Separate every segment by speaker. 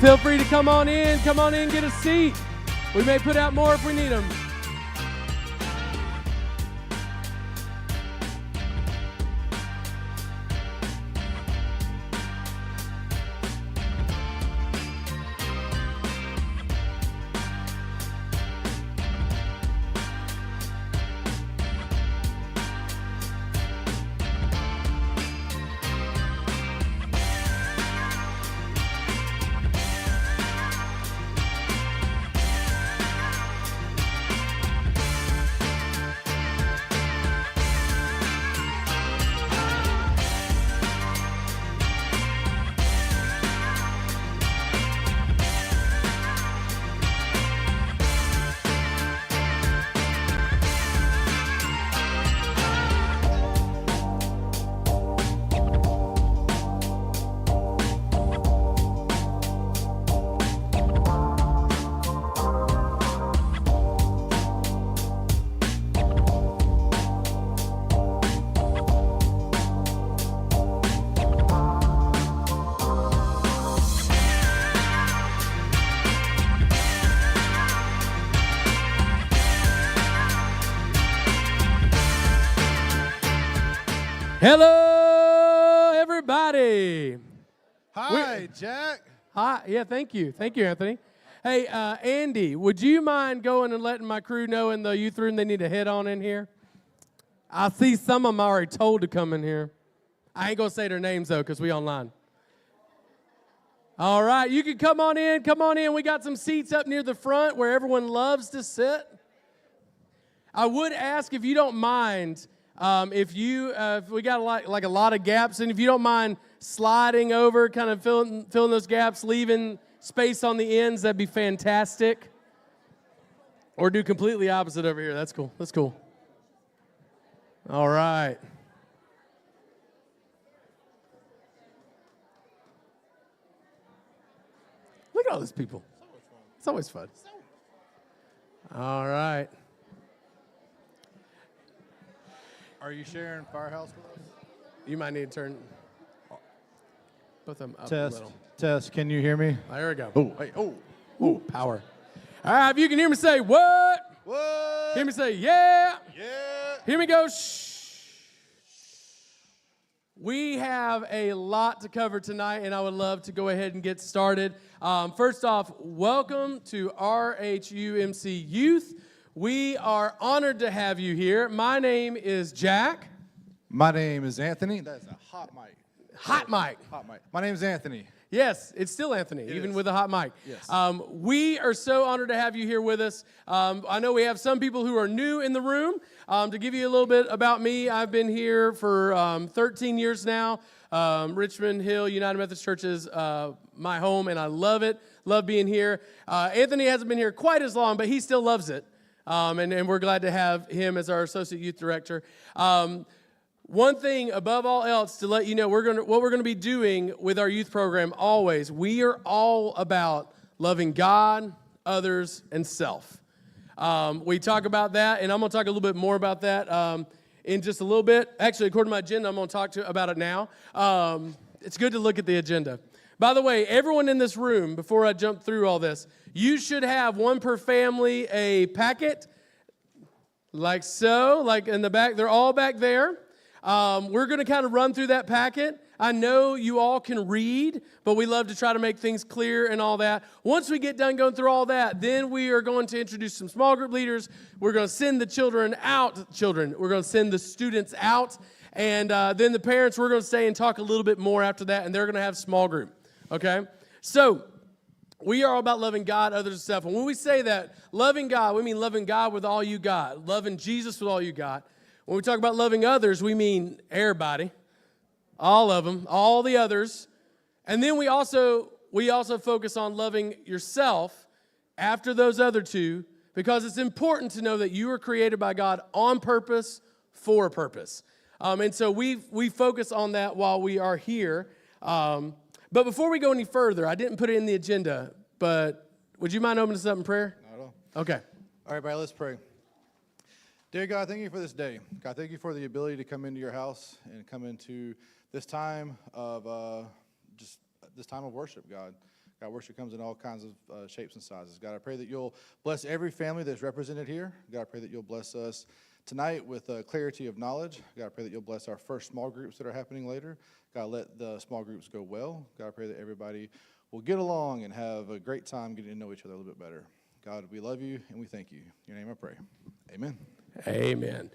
Speaker 1: feel free to come on in, get a seat. We may put out more if we need them. Hello, everybody.
Speaker 2: Hi, Jack.
Speaker 1: Hi. Yeah, thank you. Thank you, Anthony. Hey, Andy, would you mind going and letting my crew know in the youth room they need to head on in here? I see some of them already told to come in here. I ain't going to say their names, though, because we online. All right, you can come on in. Come on in. We got some seats up near the front where everyone loves to sit. I would ask if you don't mind, if we got a lot of gaps, and if you don't mind sliding over, kind of filling those gaps, leaving space on the ends, that'd be fantastic. Or do completely opposite over here. That's cool. That's cool. All right. Look at all these people. It's always fun. All right.
Speaker 2: Are you sharing Firehouse with us?
Speaker 1: You might need to turn both of them up a
Speaker 2: Test.
Speaker 1: little.
Speaker 2: Test. Can you hear me?
Speaker 1: There we go.
Speaker 2: Oh, hey, oh.
Speaker 1: Ooh, power. All right, if you can hear me say what?
Speaker 2: What?
Speaker 1: Hear me say yeah.
Speaker 2: Yeah.
Speaker 1: Hear me go shh. We have a lot to cover tonight, and I would love to go ahead and get started. First off, welcome to RHUMC Youth. We are honored to have you here. My name is Jack.
Speaker 2: My name is Anthony. That's a hot mic.
Speaker 1: Hot mic.
Speaker 2: Hot mic. My name is Anthony.
Speaker 1: Yes, it's still Anthony, even with a hot mic.
Speaker 2: Yes.
Speaker 1: We are so honored to have you here with us. I know we have some people who are new in the room. To give you a little bit about me, I've been here for 13 years now. Richmond Hill United Methodist Church is my home, and I love it. Love being here. Anthony hasn't been here quite as long, but he still loves it. And we're glad to have him as our Associate Youth Director. One thing above all else to let you know, what we're going to be doing with our youth program always, we are all about loving God, others, and self. We talk about that, and I'm going to talk a little bit more about that in just a little bit. Actually, according to my agenda, I'm going to talk about it now. It's good to look at the agenda. By the way, everyone in this room, before I jump through all this, you should have one per family a packet, like so, like in the back. They're all back there. We're going to kind of run through that packet. I know you all can read, but we love to try to make things clear and all that. Once we get done going through all that, then we are going to introduce some small group leaders. We're going to send the children out. We're going to send the students out. And then the parents, we're going to stay and talk a little bit more after that, and they're going to have small group. Okay? So we are all about loving God, others, and self. And when we say that, loving God, we mean loving God with all you got, loving Jesus with all you got. When we talk about loving others, we mean everybody, all of them, all the others. And then we also focus on loving yourself after those other two, because it's important to know that you were created by God on purpose, for a purpose. And so we focus on that while we are here. But before we go any further, I didn't put it in the agenda, but would you mind opening us up in prayer?
Speaker 2: Not at all.
Speaker 1: Okay.
Speaker 2: All right, everybody, let's pray. Dear God, thank you for this day. God, thank you for the ability to come into your house and come into this time of this time of worship, God. God, worship comes in all kinds of shapes and sizes. God, I pray that you'll bless every family that's represented here. God, I pray that you'll bless us tonight with clarity of knowledge. God, I pray that you'll bless our first small groups that are happening later. God, let the small groups go well. God, I pray that everybody will get along and have a great time getting to know each other a little bit better. God, we love you and we thank you. In your name I pray. Amen.
Speaker 1: Amen.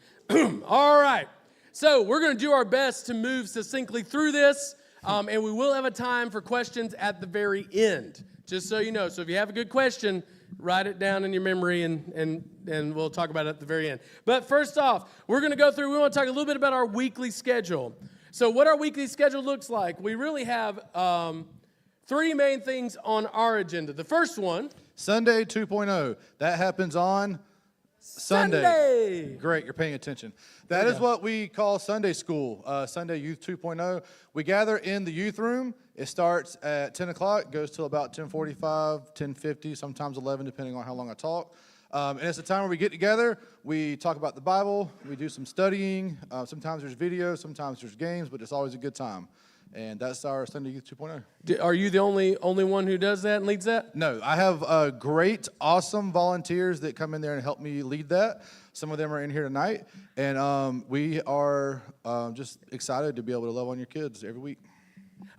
Speaker 1: All right. So we're going to do our best to move succinctly through this. And we will have a time for questions at the very end, just so you know. So if you have a good question, write it down in your memory, and we'll talk about it at the very end. But first off, we're going to go through, we want to talk a little bit about our weekly schedule. So what our weekly schedule looks like, we really have three main things on our agenda. The first one,
Speaker 2: Sunday 2.0. That happens on Sunday. Great, you're paying attention. That is what we call Sunday school, Sunday Youth 2.0. We gather in the youth room. It starts at 10 o'clock, goes till about 10:45, 10:50, sometimes 11, depending on how long I talk. And it's a time where we get together, we talk about the Bible, we do some studying. Sometimes there's videos, sometimes there's games, but it's always a good time. And that's our Sunday Youth 2.0.
Speaker 1: Are you the only one who does that and leads that?
Speaker 2: No, I have great, awesome volunteers that come in there and help me lead that. Some of them are in here tonight, and we are just excited to be able to love on your kids every week.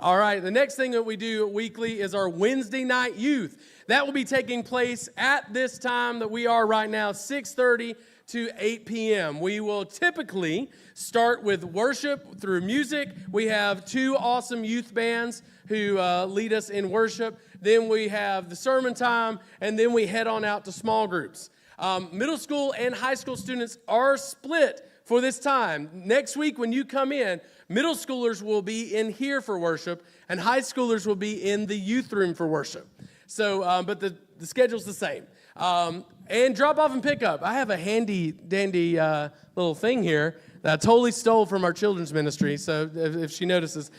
Speaker 1: All right, the next thing that we do weekly is our Wednesday night youth. That will be taking place at this time that we are right now, 6:30 to 8 p.m. We will typically start with worship through music. We have two awesome youth bands who lead us in worship. Then we have the sermon time, and then we head on out to small groups. Middle school and high school students are split for this time. Next week when you come in, middle schoolers will be in here for worship, and high schoolers will be in the youth room for worship. So, but the schedule's the same. And drop off and pick up. I have a handy dandy little thing here that I totally stole from our children's ministry, so if she notices.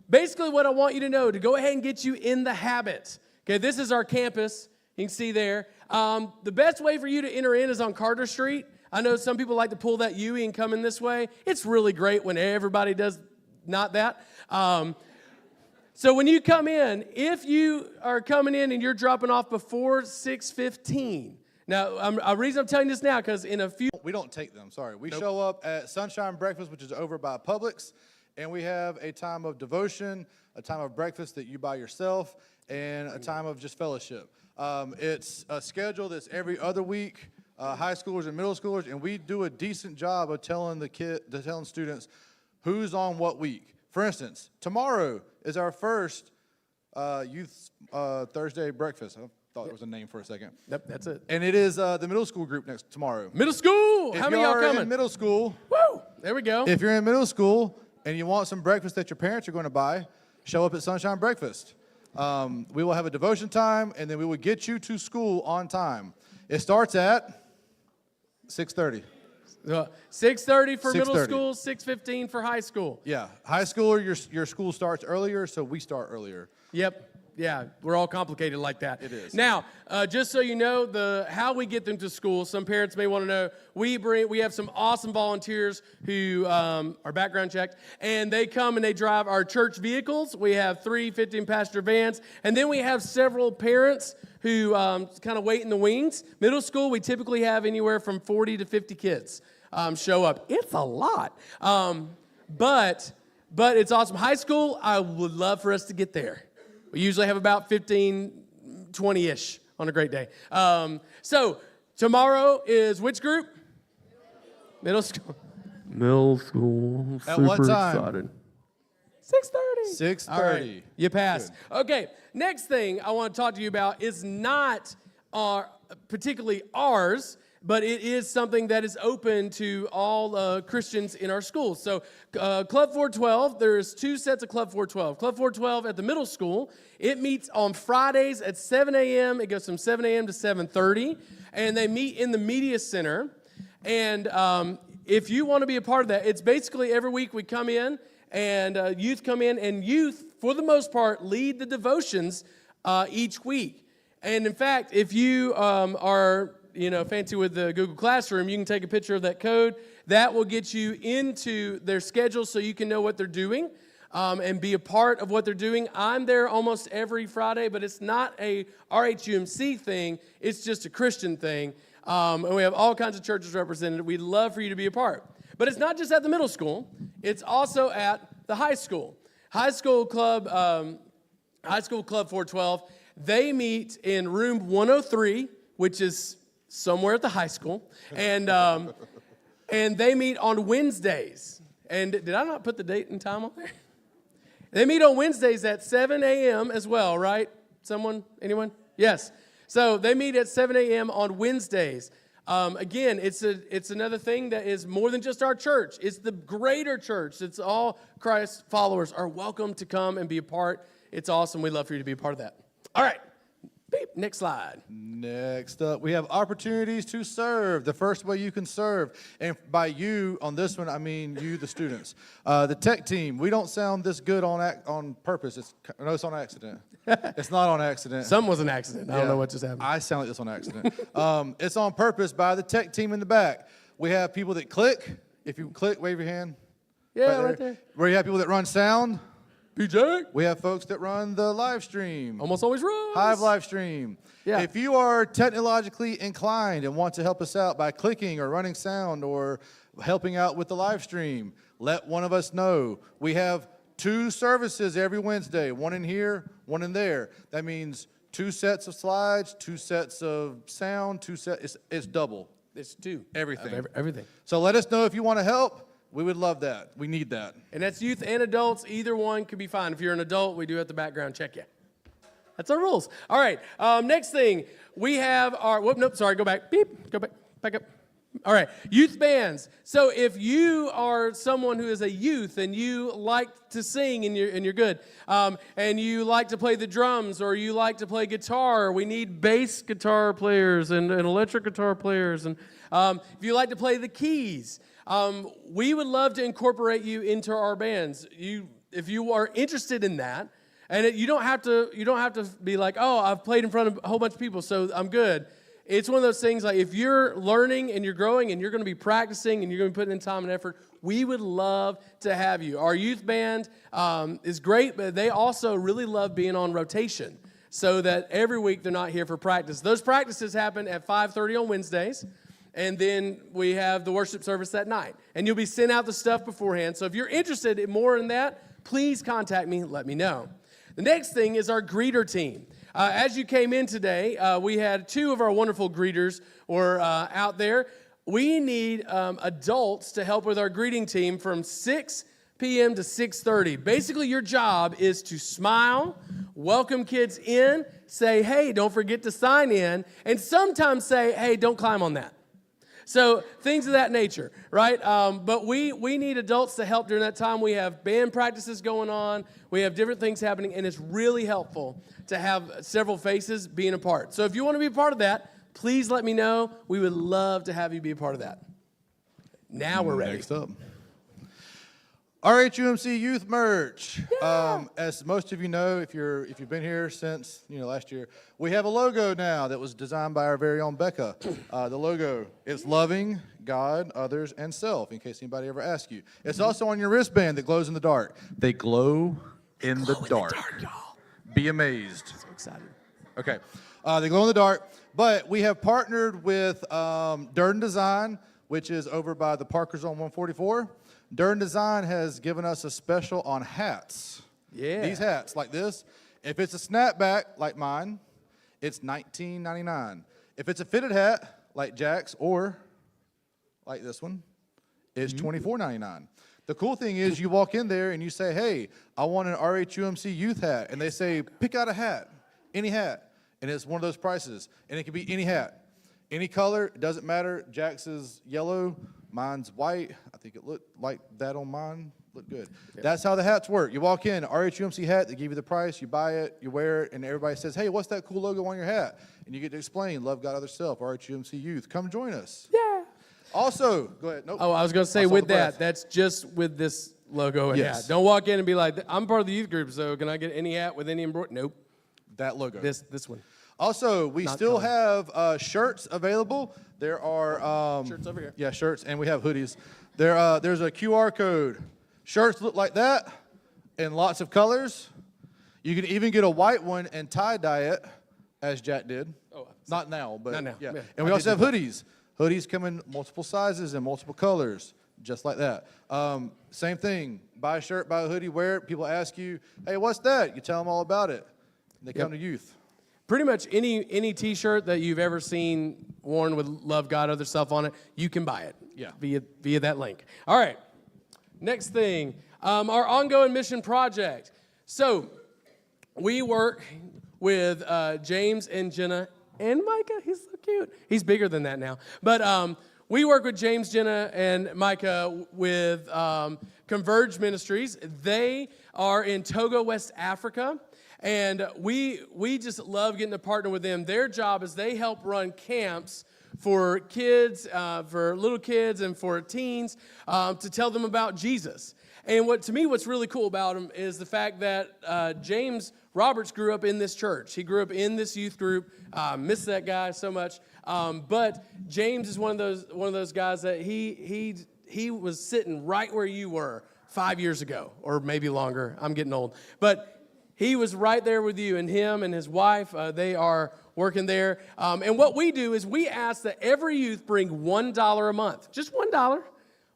Speaker 1: Basically what I want you to know, to go ahead and get you in the habit. Okay, this is our campus. You can see there. The best way for you to enter in is on Carter Street. I know some people like to pull that U and come in this way. It's really great when everybody does not that. So when you come in, if you are coming in and you're dropping off before 6:15, now, the reason I'm telling you this now, because in a few...
Speaker 2: We don't take them, sorry. We show up at Sunshine Breakfast, which is over by Publix, and we have a time of devotion, a time of breakfast that you buy yourself, and a time of just fellowship. It's a schedule that's every other week, high schoolers and middle schoolers, and we do a decent job of telling telling students who's on what week. For instance, tomorrow is our first youth Thursday breakfast. I thought there was a name for a second.
Speaker 1: Yep, that's it.
Speaker 2: And it is the middle school group next tomorrow.
Speaker 1: Middle school!
Speaker 2: If
Speaker 1: How many of y'all coming?
Speaker 2: in middle school,
Speaker 1: Woo! There we go.
Speaker 2: if you're in middle school and you want some breakfast that your parents are going to buy, show up at Sunshine Breakfast. We will have a devotion time, and then we will get you to school on time. It starts at 6:30.
Speaker 1: 6:30 for middle
Speaker 2: 6:30.
Speaker 1: school, 6:15 for high school.
Speaker 2: Yeah, high schooler, your school starts earlier, so we start earlier.
Speaker 1: Yep. Yeah, we're all complicated like that.
Speaker 2: It is.
Speaker 1: Now, just so you know, how we get them to school, some parents may want to know, we have some awesome volunteers who are background checked, and they come and they drive our church vehicles. We have 3 15-passenger vans, and then we have several parents who kind of wait in the wings. Middle school, we typically have anywhere from 40 to 50 kids show up. It's a lot, but it's awesome. High school, I would love for us to get there. We usually have about 15, 20-ish on a great day. So tomorrow is which group? Middle school. Middle school.
Speaker 2: At what time?
Speaker 1: 6:30.
Speaker 2: 6:30.
Speaker 1: All right, you passed. Okay, next thing I want to talk to you about is not particularly ours, but it is something that is open to all Christians in our schools. So Club 412, there's 2 sets of Club 412. Club 412 at the middle school, it meets on Fridays at 7 a.m. It goes from 7 a.m. to 7:30, and they meet in the Media Center. And if you want to be a part of that, it's basically every week we come in, and youth come in, and youth, for the most part, lead the devotions each week. And in fact, if you are fancy with the Google Classroom, you can take a picture of that code. That will get you into their schedule so you can know what they're doing. and be a part of what they're doing. I'm there almost every Friday, but it's not a RHUMC thing. It's just a Christian thing. And we have all kinds of churches represented. We'd love for you to be a part. But it's not just at the middle school. It's also at the high school. High School Club 412, they meet in room 103, which is somewhere at the high school. And they meet on Wednesdays. And did I not put the date and time on there? They meet on Wednesdays at 7 a.m. as well, right? Someone? Anyone? Yes. So they meet at 7 a.m. on Wednesdays. Again, it's another thing that is more than just our church. It's the greater church. It's all Christ followers are welcome to come and be a part. It's awesome. We'd love for you to be a part of that. All right. Beep. Next slide.
Speaker 2: Next up, we have opportunities to serve. The first way you can serve, and by you on this one, I mean you, the students. The tech team, we don't sound this good on purpose. It's on accident. It's not on accident.
Speaker 1: Some was an accident. I don't know what just happened.
Speaker 2: I sound like this on accident. It's on purpose by the tech team in the back. We have people that click. If you click, wave your hand.
Speaker 1: Yeah, right there.
Speaker 2: We have people that run sound.
Speaker 1: PJ.
Speaker 2: We have folks that run the live stream.
Speaker 1: Almost always runs.
Speaker 2: Hive live stream.
Speaker 1: Yeah.
Speaker 2: If you are technologically inclined and want to help us out by clicking or running sound or helping out with the live stream, let one of us know. We have 2 services every Wednesday, one in here, one in there. That means 2 sets of slides, 2 sets of sound, 2 sets. It's double.
Speaker 1: It's 2.
Speaker 2: Everything.
Speaker 1: Everything.
Speaker 2: So let us know if you want to help. We would love that. We need that.
Speaker 1: And that's youth and adults. Either one could be fine. If you're an adult, we do have the background check you. That's our rules. All right. Next thing, we have our, go back. Beep. Go back up. All right. Youth bands. So if you are someone who is a youth and you like to sing and you're good, and you like to play the drums or you like to play guitar, we need bass guitar players and electric guitar players. And if you like to play the keys, we would love to incorporate you into our bands. If you are interested in that, and you don't have to be like, oh, I've played in front of a whole bunch of people, so I'm good. It's one of those things like if you're learning and you're growing and you're going to be practicing and you're going to be putting in time and effort, we would love to have you. Our youth band is great, but they also really love being on rotation so that every week they're not here for practice. Those practices happen at 5:30 on Wednesdays. And then we have the worship service that night. And you'll be sent out the stuff beforehand. So if you're interested in more in that, please contact me and let me know. The next thing is our greeter team. As you came in today, we had 2 of our wonderful greeters were out there. We need adults to help with our greeting team from 6 p.m. to 6:30. Basically, your job is to smile, welcome kids in, say, hey, don't forget to sign in, and sometimes say, hey, don't climb on that. So things of that nature, right? But we need adults to help during that time. We have band practices going on. We have different things happening, and it's really helpful to have several faces being a part. So if you want to be a part of that, please let me know. We would love to have you be a part of that. Now we're ready.
Speaker 2: Next up. RHUMC Youth Merch.
Speaker 1: Yeah.
Speaker 2: As most of you know, if you've been here since last year, we have a logo now that was designed by our very own Becca. The logo is loving God, others, and self. In case anybody ever asks you, it's also on your wristband that glows in the dark. They glow in the dark.
Speaker 1: Y'all.
Speaker 2: Be amazed.
Speaker 1: So excited.
Speaker 2: Okay, they glow in the dark. But we have partnered with Durden Design, which is over by the Parkers on 144. Durden Design has given us a special on hats.
Speaker 1: Yeah.
Speaker 2: These hats like this. If it's a snapback like mine, it's $19.99. If it's a fitted hat like Jack's or like this one, it's $24.99. The cool thing is you walk in there and you say, hey, I want an RHUMC youth hat. And they say, pick out a hat, any hat. And it's one of those prices. And it can be any hat. Any color, it doesn't matter. Jack's is yellow. Mine's white. I think it looked like that on mine. Looked good. Yep. That's how the hats work. You walk in, RHUMC hat, they give you the price, you buy it, you wear it, and everybody says, hey, what's that cool logo on your hat? And you get to explain, love God, other self, RHUMC Youth. Come join us.
Speaker 1: Yeah.
Speaker 2: Also, go ahead. Nope.
Speaker 1: Oh, I was going to say with that, that's just with this logo and hat. Don't walk in and be like, I'm part of the youth group, so can I get any hat with any embroidery? Nope.
Speaker 2: That logo.
Speaker 1: This one.
Speaker 2: Also, we still have shirts available. There are
Speaker 1: shirts over here.
Speaker 2: Yeah, shirts, and we have hoodies. There's a QR code. Shirts look like that. in lots of colors. You can even get a white one and tie-dye it, as Jack did.
Speaker 1: Oh,
Speaker 2: not now, but
Speaker 1: not now.
Speaker 2: yeah.
Speaker 1: Yeah,
Speaker 2: And we
Speaker 1: I
Speaker 2: also
Speaker 1: did
Speaker 2: have hoodies. Hoodies come in multiple sizes and multiple colors, just like that. Same thing. Buy a shirt, buy a hoodie, wear it. People ask you, hey, what's that? You tell them all about it. They come to youth.
Speaker 1: Pretty much any T-shirt that you've ever seen worn with "Love God, Other Stuff" on it, you can buy it.
Speaker 2: Yeah.
Speaker 1: Via that link. All right. Next thing, our ongoing mission project. So we work with James and Jenna and Micah. He's so cute. He's bigger than that now. But we work with James, Jenna, and Micah with Converge Ministries. They are in Togo, West Africa. And we just love getting to partner with them. Their job is they help run camps for kids, for little kids and for teens to tell them about Jesus. And what's really cool about them is the fact that James Roberts grew up in this church. He grew up in this youth group. Miss that guy so much. But James is one of those guys that he was sitting right where you were 5 years ago, or maybe longer. I'm getting old. But he was right there with you, and him and his wife, they are working there. And what we do is we ask that every youth bring $1 a month, just $1,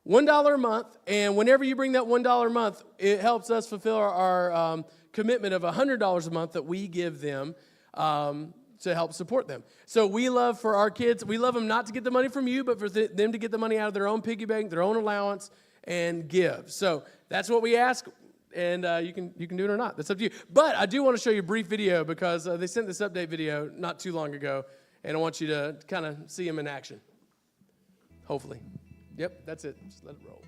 Speaker 1: $1 a month. And whenever you bring that $1 a month, it helps us fulfill our commitment of $100 a month that we give them to help support them. So we love for our kids, we love them not to get the money from you, but for them to get the money out of their own piggy bank, their own allowance, and give. So that's what we ask. And you can do it or not. That's up to you. But I do want to show you a brief video because they sent this update video not too long ago, and I want you to kind of see them in action. Hopefully. Yep, that's it. Just let it roll.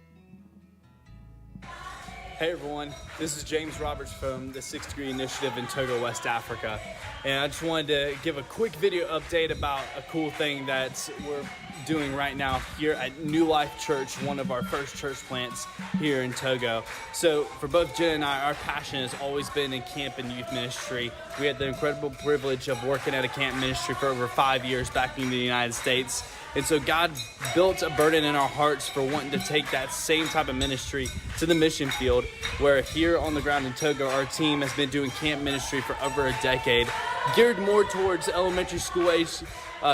Speaker 3: Hey everyone, this is James Roberts from the Sixth Degree Initiative in Togo, West Africa. And I just wanted to give a quick video update about a cool thing that we're doing right now here at New Life Church, one of our first church plants here in Togo. So for both Jen and I, our passion has always been in camp and youth ministry. We had the incredible privilege of working at a camp ministry for over 5 years back in the United States. And so God built a burden in our hearts for wanting to take that same type of ministry to the mission field, where here on the ground in Togo, our team has been doing camp ministry for over a decade, geared more towards elementary school age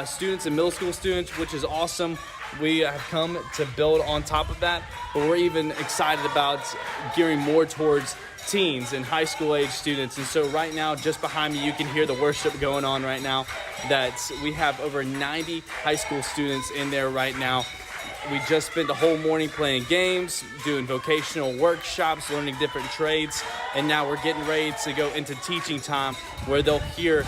Speaker 3: students and middle school students, which is awesome. We have come to build on top of that, but we're even excited about gearing more towards teens and high school age students. And so right now, just behind me, you can hear the worship going on right now, that we have over 90 high school students in there right now. We just spent the whole morning playing games, doing vocational workshops, learning different trades, and now we're getting ready to go into teaching time, where they'll hear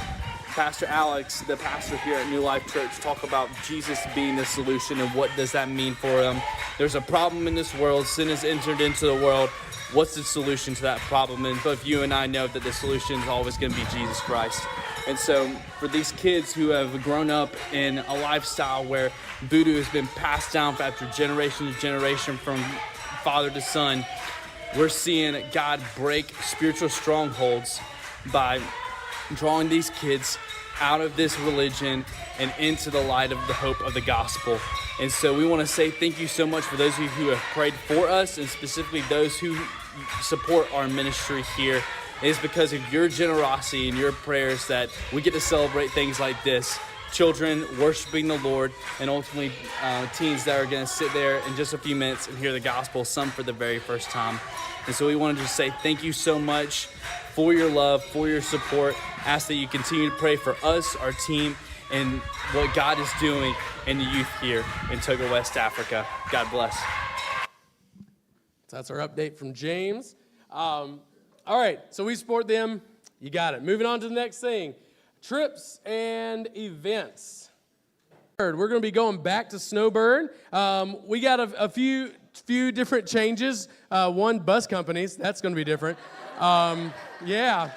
Speaker 3: Pastor Alex, the pastor here at New Life Church, talk about Jesus being the solution and what does that mean for them. There's a problem in this world. Sin has entered into the world. What's the solution to that problem? And both you and I know that the solution is always going to be Jesus Christ. And so for these kids who have grown up in a lifestyle where voodoo has been passed down after generation to generation from father to son, we're seeing God break spiritual strongholds by drawing these kids out of this religion and into the light of the hope of the gospel. And so we want to say thank you so much for those of you who have prayed for us, and specifically those who support our ministry here. It is because of your generosity and your prayers that we get to celebrate things like this. Children worshiping the Lord, and ultimately teens that are going to sit there in just a few minutes and hear the gospel, some for the very first time. And so we wanted to say thank you so much for your love, for your support. Ask that you continue to pray for us, our team, and what God is doing in the youth here in Togo, West Africa. God bless.
Speaker 1: So that's our update from James. All right, so we support them. You got it. Moving on to the next thing. Trips and events. We're going to be going back to Snowbird. We got a few different changes. One, bus companies. That's going to be different. Yeah.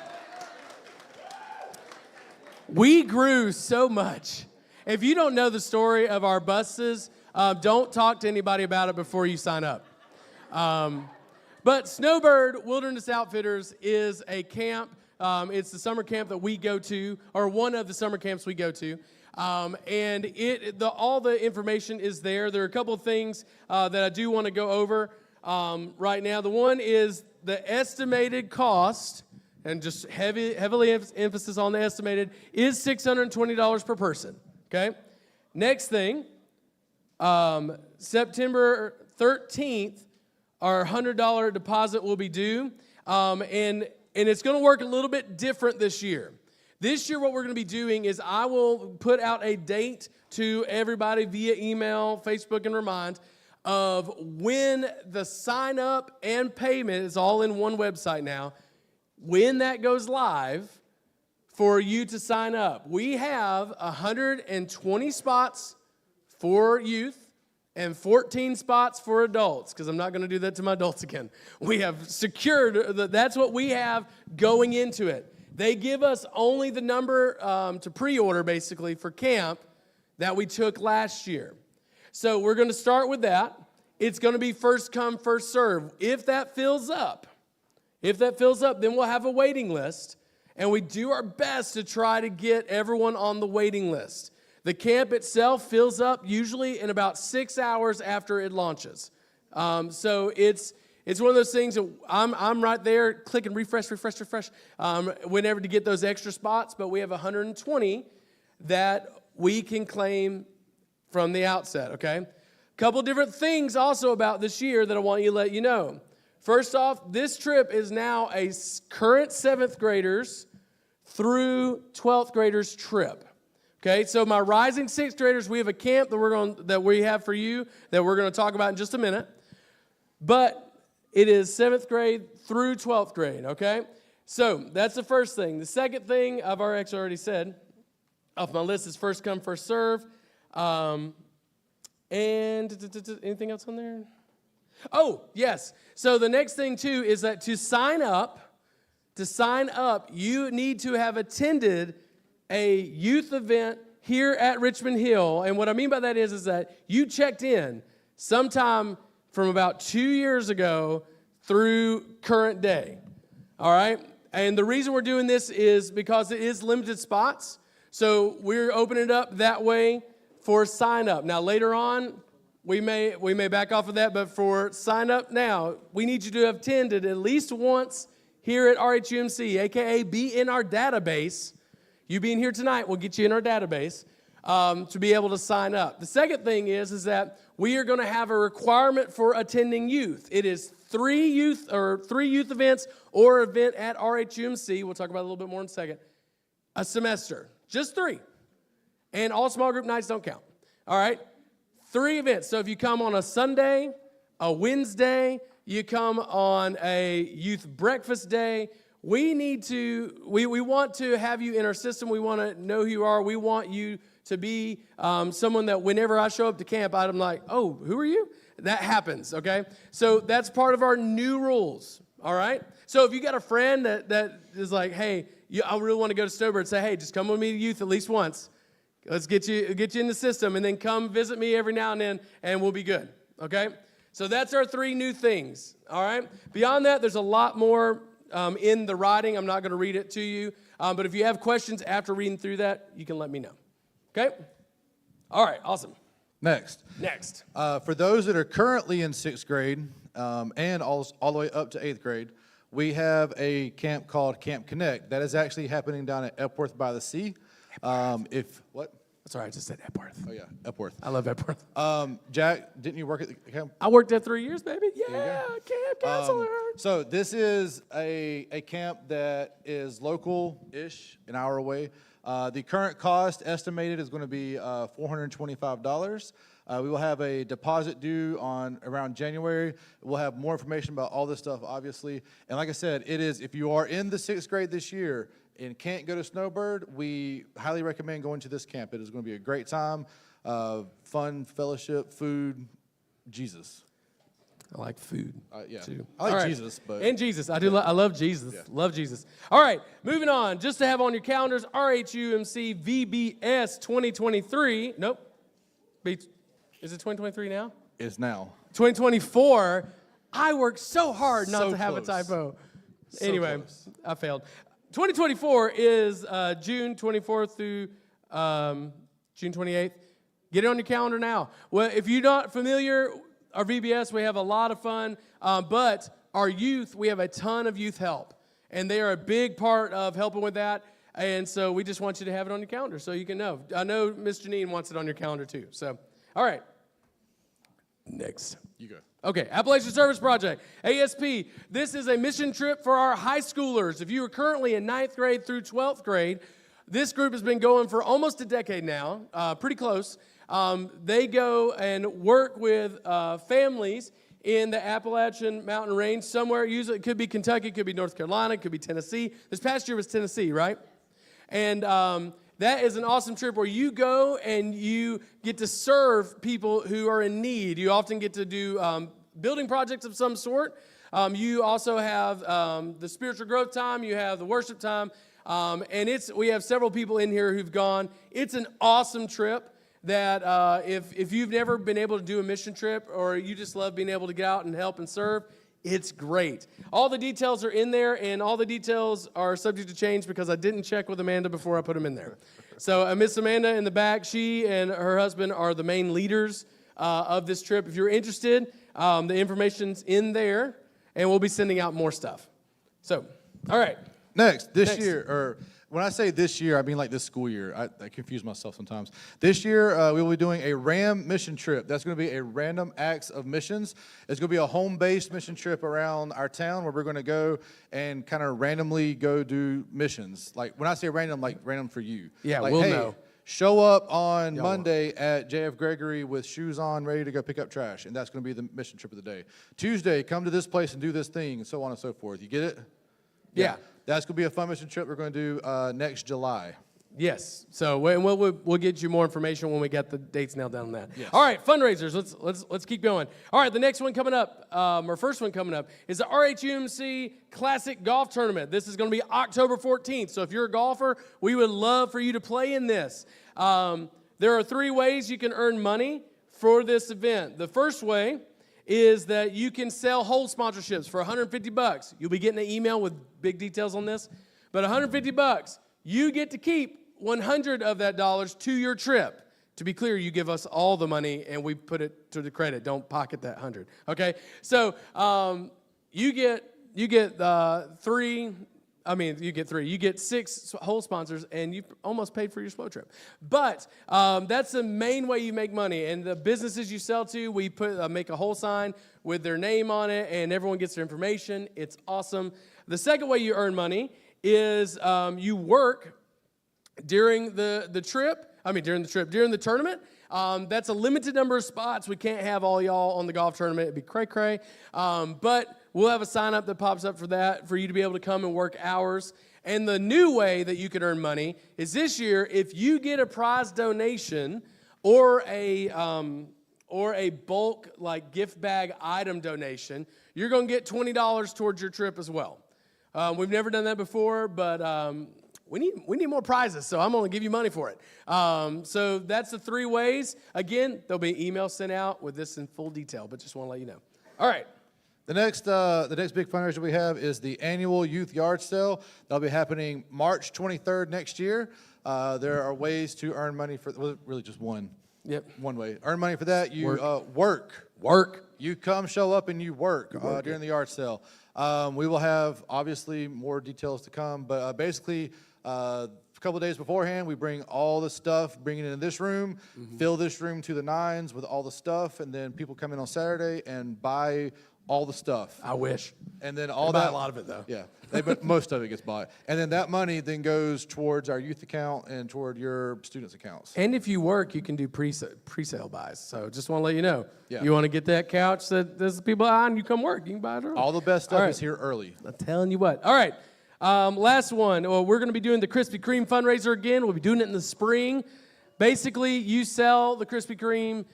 Speaker 1: We grew so much. If you don't know the story of our buses, don't talk to anybody about it before you sign up. But Snowbird Wilderness Outfitters is a camp. It's the summer camp that we go to, or one of the summer camps we go to. And all the information is there. There are a couple of things that I do want to go over right now. The one is the estimated cost, and just heavily emphasis on the estimated, is $620 per person, okay? Next thing, September 13th, our $100 deposit will be due, and it's going to work a little bit different this year. This year, what we're going to be doing is I will put out a date to everybody via email, Facebook, and Remind of when the sign up and payment is all in one website now, when that goes live for you to sign up. We have 120 spots for youth and 14 spots for adults, because I'm not going to do that to my adults again. We have secured, that's what we have going into it. They give us only the number to pre-order, basically, for camp that we took last year. So we're going to start with that. It's going to be first come, first serve. If that fills up, then we'll have a waiting list, and we do our best to try to get everyone on the waiting list. The camp itself fills up usually in about 6 hours after it launches. So it's one of those things that I'm right there clicking refresh, whenever to get those extra spots, but we have 120 that we can claim from the outset, okay? Couple different things also about this year that I want to let you know. First off, this trip is now a current 7th graders through 12th graders trip. Okay, so my rising 6th graders, we have a camp that we have for you that we're going to talk about in just a minute. But it is 7th grade through 12th grade, okay? So that's the first thing. The second thing I've already said off my list is first come, first serve. And anything else on there? Oh, yes. So the next thing, too, is that to sign up, you need to have attended a youth event here at Richmond Hill. And what I mean by that is that you checked in sometime from about 2 years ago through current day. All right? And the reason we're doing this is because it is limited spots. So we're opening it up that way for sign up. Now later on, we may back off of that, but for sign up now, we need you to have attended at least once here at RHUMC, aka be in our database. You being here tonight will get you in our database to be able to sign up. The second thing is that we are going to have a requirement for attending youth. It is 3 youth events or event at RHUMC. We'll talk about it a little bit more in a second. A semester, just 3, and all small group nights don't count. All right, 3 events. So if you come on a Sunday, a Wednesday, you come on a youth breakfast day. We want to have you in our system. We want to know who you are. We want you to be someone that whenever I show up to camp, I'm like, oh, who are you? That happens, okay? So that's part of our new rules, all right? So if you got a friend that is like, hey, I really want to go to Snowbird, say, hey, just come with me to youth at least once. Let's get you in the system, and then come visit me every now and then, and we'll be good, okay? So that's our 3 new things, all right? Beyond that, there's a lot more in the writing. I'm not going to read it to you. But if you have questions after reading through that, you can let me know. Okay? All right, awesome.
Speaker 2: Next. For those that are currently in 6th grade and all the way up to 8th grade, we have a camp called Camp Connect. That is actually happening down at Epworth by the Sea.
Speaker 1: That's all right, I just said Epworth.
Speaker 2: Oh, yeah, Epworth.
Speaker 1: I love Epworth.
Speaker 2: Jack, didn't you work at the camp?
Speaker 1: I worked there 3 years, baby. Yeah, camp counselor.
Speaker 2: So this is a camp that is local-ish, an hour away. The current cost estimated is going to be $425. We will have a deposit due on around January. We'll have more information about all this stuff, obviously. And like I said, it is, if you are in the 6th grade this year and can't go to Snowbird, we highly recommend going to this camp. It is going to be a great time, fun, fellowship, food, Jesus.
Speaker 1: I like food,
Speaker 2: yeah.
Speaker 1: too.
Speaker 2: I like
Speaker 1: All right.
Speaker 2: Jesus, but...
Speaker 1: And Jesus. I love Jesus.
Speaker 2: Yeah.
Speaker 1: Love Jesus. All right, moving on. Just to have on your calendars, RHUMC VBS 2023. Nope. Is it 2023 now?
Speaker 2: It's now.
Speaker 1: 2024. I worked so hard not
Speaker 2: So
Speaker 1: to have
Speaker 2: close.
Speaker 1: a typo.
Speaker 2: So
Speaker 1: Anyway,
Speaker 2: close.
Speaker 1: I failed. 2024 is June 24th through June 28th. Get it on your calendar now. Well, if you're not familiar, our VBS, we have a lot of fun, but our youth, we have a ton of youth help, and they are a big part of helping with that. And so we just want you to have it on your calendar so you can know. I know Miss Janine wants it on your calendar too. So, all right. Next.
Speaker 2: You go.
Speaker 1: Okay, Appalachian Service Project, ASP. This is a mission trip for our high schoolers. If you are currently in 9th grade through 12th grade, this group has been going for almost a decade now, pretty close. They go and work with families in the Appalachian Mountain Range somewhere. Usually it could be Kentucky, it could be North Carolina, it could be Tennessee. This past year was Tennessee, right? And that is an awesome trip where you go and you get to serve people who are in need. You often get to do building projects of some sort. You also have the spiritual growth time. You have the worship time. And we have several people in here who've gone. It's an awesome trip that if you've never been able to do a mission trip or you just love being able to get out and help and serve, it's great. All the details are in there, and all the details are subject to change because I didn't check with Amanda before I put them in there. So Miss Amanda in the back, she and her husband are the main leaders of this trip. If you're interested, the information's in there, and we'll be sending out more stuff. So, all right.
Speaker 2: Next year, or when I say this year, I mean like this school year. I confuse myself sometimes. This year, we will be doing a RAM mission trip. That's going to be a random acts of missions. It's going to be a home-based mission trip around our town where we're going to go and kind of randomly go do missions. Like when I say random, like random for you.
Speaker 1: Yeah,
Speaker 2: like,
Speaker 1: we'll
Speaker 2: hey,
Speaker 1: know.
Speaker 2: Show up on Monday at JF Gregory with shoes on, ready to go pick up trash, and that's going to be the mission trip of the day. Tuesday, come to this place and do this thing, and so on and so forth. You get it?
Speaker 1: Yeah.
Speaker 2: That's going to be a fun mission trip we're going to do next July.
Speaker 1: Yes. So we'll get you more information when we get the dates nailed down on that.
Speaker 2: Yes.
Speaker 1: All right, fundraisers. Let's keep going. All right, the next one coming up, our first one coming up, is the RHUMC Classic Golf Tournament. This is going to be October 14th. So if you're a golfer, we would love for you to play in this. There are 3 ways you can earn money for this event. The first way is that you can sell whole sponsorships for $150. You'll be getting an email with big details on this. But $150, you get to keep 100 of that dollars to your trip. To be clear, you give us all the money and we put it to the credit. Don't pocket that 100. Okay? So you get 3. You get 3. You get 6 whole sponsors, and you've almost paid for your slow trip. But that's the main way you make money. And the businesses you sell to, we make a whole sign with their name on it, and everyone gets their information. It's awesome. The second way you earn money is you work during the tournament. That's a limited number of spots. We can't have all y'all on the golf tournament. It'd be cray-cray. But we'll have a sign-up that pops up for that, for you to be able to come and work hours. And the new way that you can earn money is this year, if you get a prize donation or a bulk like gift bag item donation, you're going to get $20 towards your trip as well. We've never done that before, but we need more prizes, so I'm going to give you money for it. So that's the 3 ways. Again, there'll be emails sent out with this in full detail, but just want to let you know. All right.
Speaker 2: The next big fundraiser we have is the annual youth yard sale. That'll be happening March 23rd next year. There are ways to earn money for, well, really just one.
Speaker 1: Yep.
Speaker 2: One way. Earn money for that. You
Speaker 1: Work.
Speaker 2: You come, show up, and you work during the yard sale. We will have, obviously, more details to come, but basically, a couple of days beforehand, we bring all the stuff, bring it into this room, fill this room to the nines with all the stuff, and then people come in on Saturday and buy all the stuff.
Speaker 1: I wish.
Speaker 2: And then all
Speaker 1: They buy
Speaker 2: that,
Speaker 1: a lot of it, though.
Speaker 2: Yeah, but most of it gets bought. And then that money then goes towards our youth account and toward your students' accounts.
Speaker 1: And if you work, you can do pre-sale buys. So just want to let you know.
Speaker 2: Yeah.
Speaker 1: You want to get that couch that there's people on, you come work. You can buy it early.
Speaker 2: All the best stuff
Speaker 1: All right.
Speaker 2: is here early.
Speaker 1: I'm telling you what. All right. Last one. Well, we're going to be doing the Krispy Kreme fundraiser again. We'll be doing it in the spring. Basically, you sell the Krispy Kreme.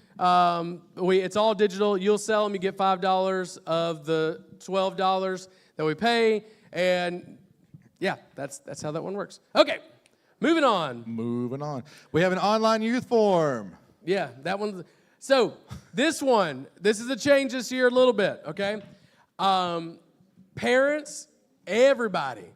Speaker 1: It's all digital. You'll sell them. You get $5 of the $12 that we pay. And, yeah, that's how that one works. Okay, moving on.
Speaker 2: Moving on. We have an online youth forum.
Speaker 1: Yeah, that one. So this is a change this year a little bit, okay? Parents, everybody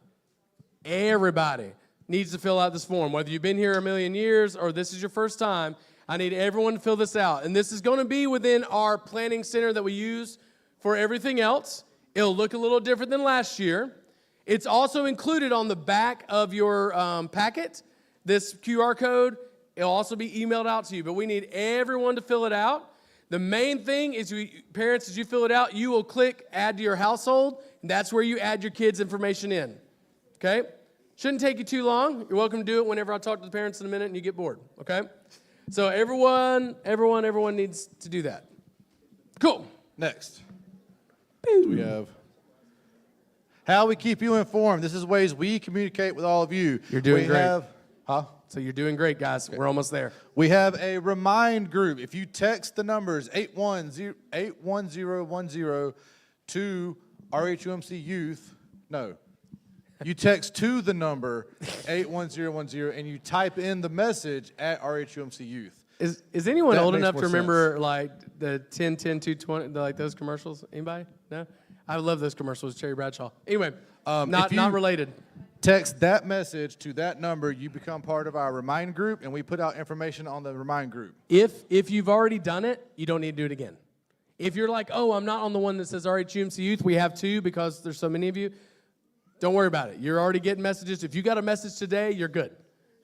Speaker 1: needs to fill out this form. Whether you've been here a million years or this is your first time, I need everyone to fill this out. And this is going to be within our planning center that we use for everything else. It'll look a little different than last year. It's also included on the back of your packet, this QR code. It'll also be emailed out to you, but we need everyone to fill it out. The main thing is, parents, as you fill it out, you will click Add to Your Household, and that's where you add your kids' information in, okay? Shouldn't take you too long. You're welcome to do it whenever I talk to the parents in a minute and you get bored, okay? So everyone needs to do that. Cool.
Speaker 2: Next, we have how we keep you informed. This is ways we communicate with all of you.
Speaker 1: You're doing great.
Speaker 2: So
Speaker 1: you're doing great, guys. Okay. We're almost there.
Speaker 2: We have a remind group. If you text the numbers 81010 to RHUMC Youth, you text to the number 81010 and you type in the message at RHUMC Youth.
Speaker 1: Is anyone old enough to remember
Speaker 2: sense.
Speaker 1: like the 10, 10, 220, like those commercials? Anybody? No? I love those commercials, Cherry Bradshaw. Anyway, not related.
Speaker 2: Text that message to that number, you become part of our remind group, and we put out information on the remind group.
Speaker 1: If you've already done it, you don't need to do it again. If you're like, oh, I'm not on the one that says RHUMC Youth, we have two because there's so many of you, don't worry about it. You're already getting messages. If you got a message today, you're good.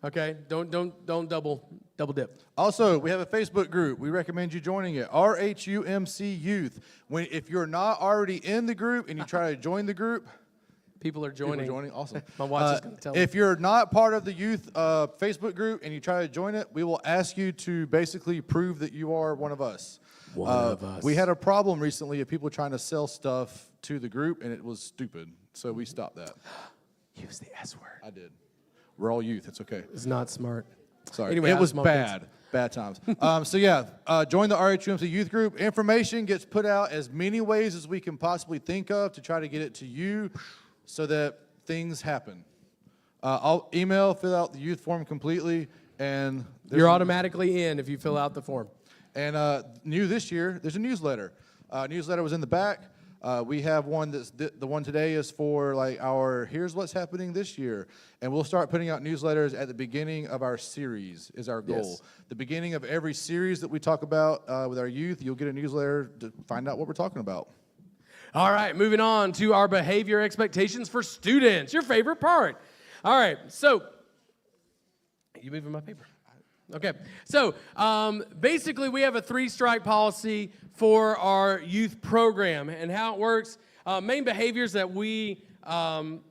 Speaker 1: Okay? Don't double dip.
Speaker 2: Also, we have a Facebook group. We recommend you joining it, RHUMC Youth. If you're not already in the group and you try to join the group,
Speaker 1: People are joining.
Speaker 2: Awesome.
Speaker 1: My watch is going to tell me.
Speaker 2: If you're not part of the youth Facebook group and you try to join it, we will ask you to basically prove that you are one of us.
Speaker 1: One of us.
Speaker 2: We had a problem recently of people trying to sell stuff to the group, and it was stupid. So we stopped that.
Speaker 1: Use the S word.
Speaker 2: I did. We're all youth. It's okay.
Speaker 1: It's not smart.
Speaker 2: Sorry.
Speaker 1: Anyway,
Speaker 2: it was bad. Bad times. Join the RHUMC youth group. Information gets put out as many ways as we can possibly think of to try to get it to you so that things happen. I'll fill out the youth form completely, and
Speaker 1: you're automatically in if you fill out the form.
Speaker 2: And new this year, there's a newsletter. Newsletter was in the back. We have one the one today is for like here's what's happening this year, and we'll start putting out newsletters at the beginning of our series is our goal.
Speaker 1: Yes.
Speaker 2: The beginning of every series that we talk about with our youth, you'll get a newsletter to find out what we're talking about.
Speaker 1: All right, moving on to our behavior expectations for students, your favorite part. All right, so you moving my paper? Okay, so basically we have a 3-strike policy for our youth program, and how it works. Main behaviors that we often,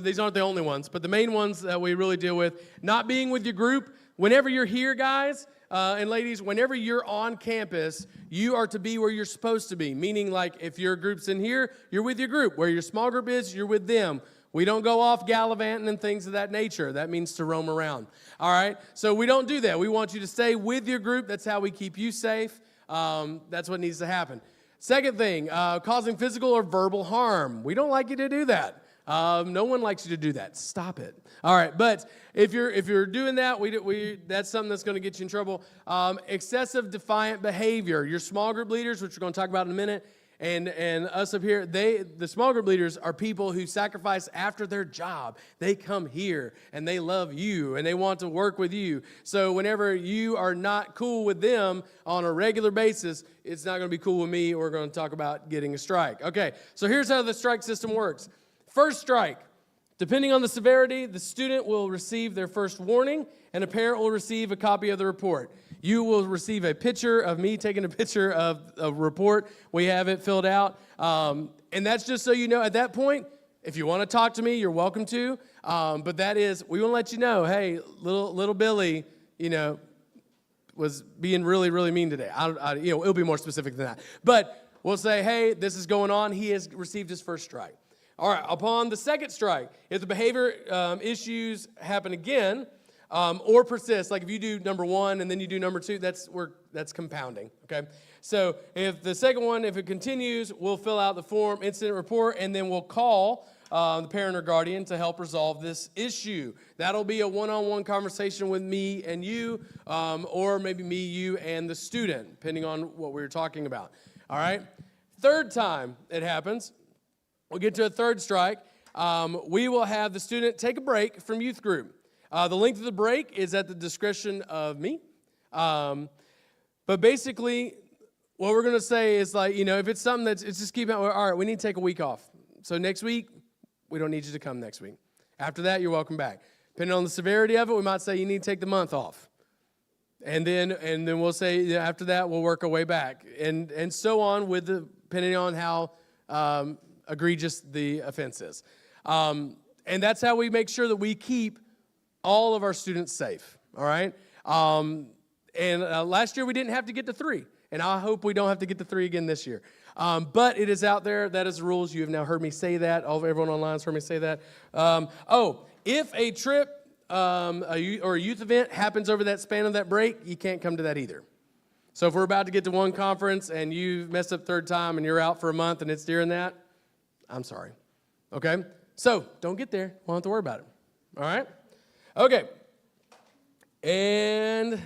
Speaker 1: these aren't the only ones, but the main ones that we really deal with, not being with your group. Whenever you're here, guys and ladies, whenever you're on campus, you are to be where you're supposed to be, meaning like if your group's in here, you're with your group. Where your small group is, you're with them. We don't go off gallivanting and things of that nature. That means to roam around. All right? So we don't do that. We want you to stay with your group. That's how we keep you safe. That's what needs to happen. Second thing, causing physical or verbal harm. We don't like you to do that. No one likes you to do that. Stop it. All right, but if you're doing that, that's something that's going to get you in trouble. Excessive defiant behavior. Your small group leaders, which we're going to talk about in a minute, and us up here, the small group leaders are people who sacrifice after their job. They come here and they love you and they want to work with you. So whenever you are not cool with them on a regular basis, it's not going to be cool with me. We're going to talk about getting a strike. Okay, so here's how the strike system works. First strike, depending on the severity, the student will receive their first warning and a parent will receive a copy of the report. You will receive a picture of me taking a picture of a report. We have it filled out. And that's just so you know, at that point, if you want to talk to me, you're welcome to. But that is, we want to let you know, hey, little Billy, was being really, really mean today. It'll be more specific than that. But we'll say, hey, this is going on. He has received his first strike. All right, upon the second strike, if the behavior issues happen again, or persist, like if you do number 1 and then you do number 2, that's compounding, okay? So if the second one, if it continues, we'll fill out the form, incident report, and then we'll call the parent or guardian to help resolve this issue. That'll be a one-on-one conversation with me and you, or maybe me, you, and the student, depending on what we were talking about, all right? Third time it happens, we'll get to a third strike. We will have the student take a break from youth group. The length of the break is at the discretion of me. But basically, what we're going to say is like, if it's something it's just keep it, all right, we need to take a week off. So next week, we don't need you to come next week. After that, you're welcome back. Depending on the severity of it, we might say you need to take the month off. And then we'll say after that, we'll work our way back. And so on depending on how egregious the offense is. And that's how we make sure that we keep all of our students safe, all right? And last year, we didn't have to get to 3. And I hope we don't have to get to 3 again this year. But it is out there. That is the rules. You have now heard me say that. Everyone online has heard me say that. If a trip or a youth event happens over that span of that break, you can't come to that either. So if we're about to get to one conference and you messed up third time and you're out for a month and it's during that, I'm sorry. Okay? So don't get there. We don't have to worry about it. All right? Okay. And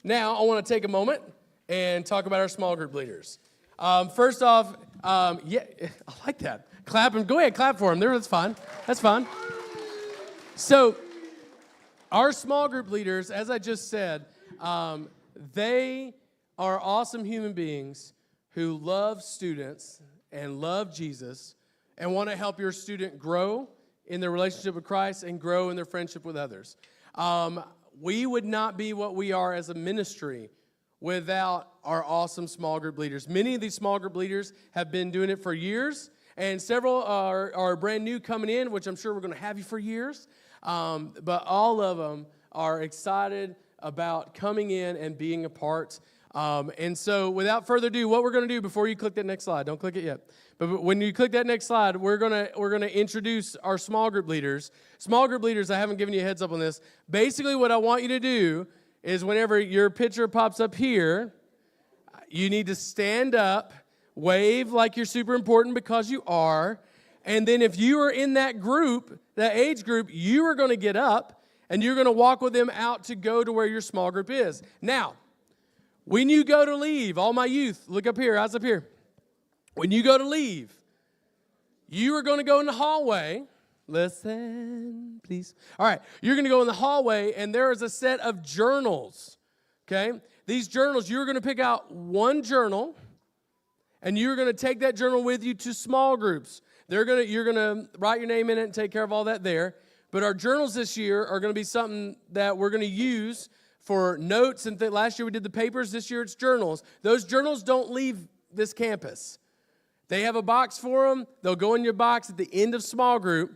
Speaker 1: now I want to take a moment and talk about our small group leaders. First off, yeah, I like that. Clap and go ahead, clap for them. That's fine. That's fine. So, our small group leaders, as I just said, they are awesome human beings who love students and love Jesus and want to help your student grow in their relationship with Christ and grow in their friendship with others. We would not be what we are as a ministry without our awesome small group leaders. Many of these small group leaders have been doing it for years, and several are brand new coming in, which I'm sure we're going to have you for years. But all of them are excited about coming in and being a part. And so without further ado, what we're going to do before you click that next slide, don't click it yet. But when you click that next slide, we're going to introduce our small group leaders. Small group leaders, I haven't given you a heads up on this. Basically what I want you to do is whenever your picture pops up here, you need to stand up, wave like you're super important because you are, and then if you are in that group, that age group, you are going to get up and you're going to walk with them out to go to where your small group is. Now, when you go to leave, all my youth, look up here, eyes up here. When you go to leave, you are going to go in the hallway. Listen, please. All right, you're going to go in the hallway, and there is a set of journals, okay? These journals, you're going to pick out one journal, and you're going to take that journal with you to small groups. You're going to write your name in it and take care of all that there. But our journals this year are going to be something that we're going to use for notes. And last year we did the papers. This year it's journals. Those journals don't leave this campus. They have a box for them. They'll go in your box at the end of small group.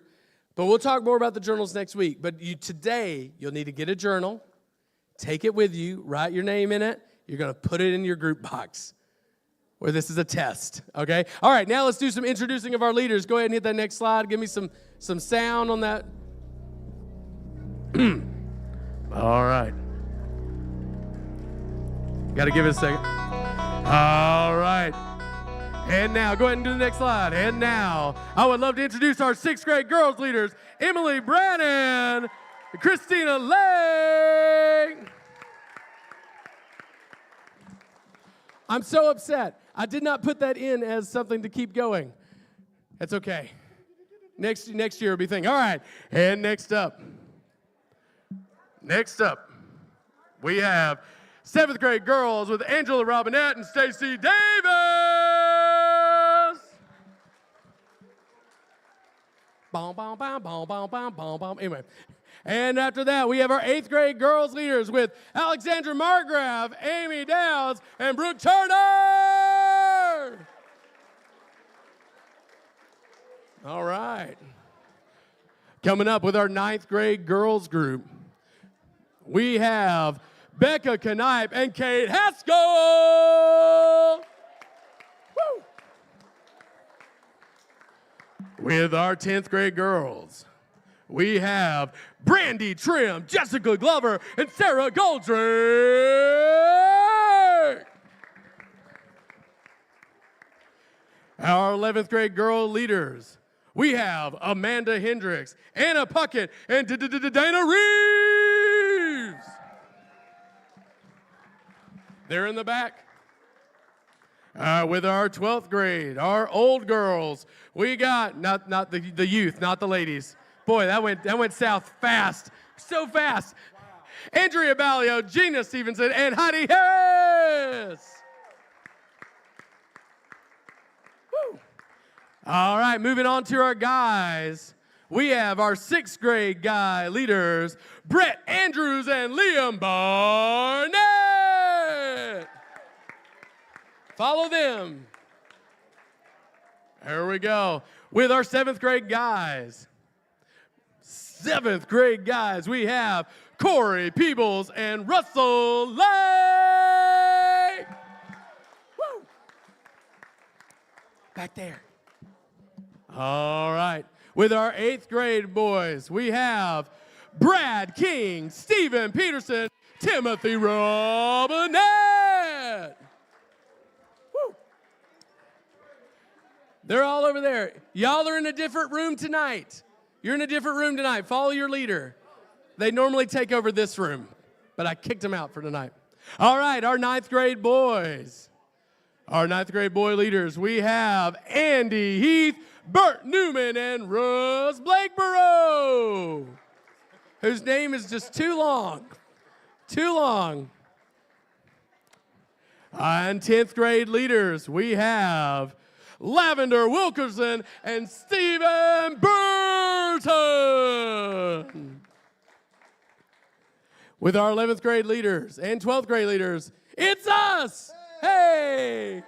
Speaker 1: But we'll talk more about the journals next week. But today, you'll need to get a journal, take it with you, write your name in it. You're going to put it in your group box where this is a test, okay? All right, now let's do some introducing of our leaders. Go ahead and hit that next slide. Give me some sound on that. All right. Got to give it a second. All right. And now, go ahead and do the next slide. And now, I would love to introduce our 6th grade girls leaders, Emily Brannon and Christina Lake. I'm so upset. I did not put that in as something to keep going. That's okay. Next year will be thing. All right. And next up, we have 7th grade girls with Angela Robinette and Stacy Davis. Bom, bom, bom, bom, bom, bom, bom, bom. Anyway, and after that, we have our 8th grade girls leaders with Alexandra Margrave, Amy Dowds, and Brooke Turner. All right. Coming up with our 9th grade girls group, we have Becca Knipe and Kate Haskell. Woo! With our 10th grade girls, we have Brandy Trim, Jessica Glover, and Sarah Goldrick. Our 11th grade girl leaders, we have Amanda Hendricks, Anna Puckett, and Dana Reeves. They're in the back. With our 12th grade, our old girls, we got, not the youth, not the ladies. Boy, that went south fast, so fast. Wow. Andrea Ballio, Gina Stevenson, and Heidi Harris. All right, moving on to our guys. We have our 6th grade guy leaders, Brett Andrews and Liam Barnett. Follow them. There we go. With our 7th grade guys. 7th grade guys, we have Corey Peebles and Russell Lake. Woo. Back there. All right. With our 8th grade boys, we have Brad King, Stephen Peterson, Timothy Robinette. Woo. They're all over there. Y'all are in a different room tonight. You're in a different room tonight. Follow your leader. They normally take over this room, but I kicked them out for tonight. All right, our 9th grade boys. Our 9th grade boy leaders, we have Andy Heath, Bert Newman, and Russ Blakeborough, whose name is just too long. Too long. And 10th grade leaders, we have Lavender Wilkerson and Stephen Burton. With our 11th grade leaders and 12th grade leaders, it's us. Hey!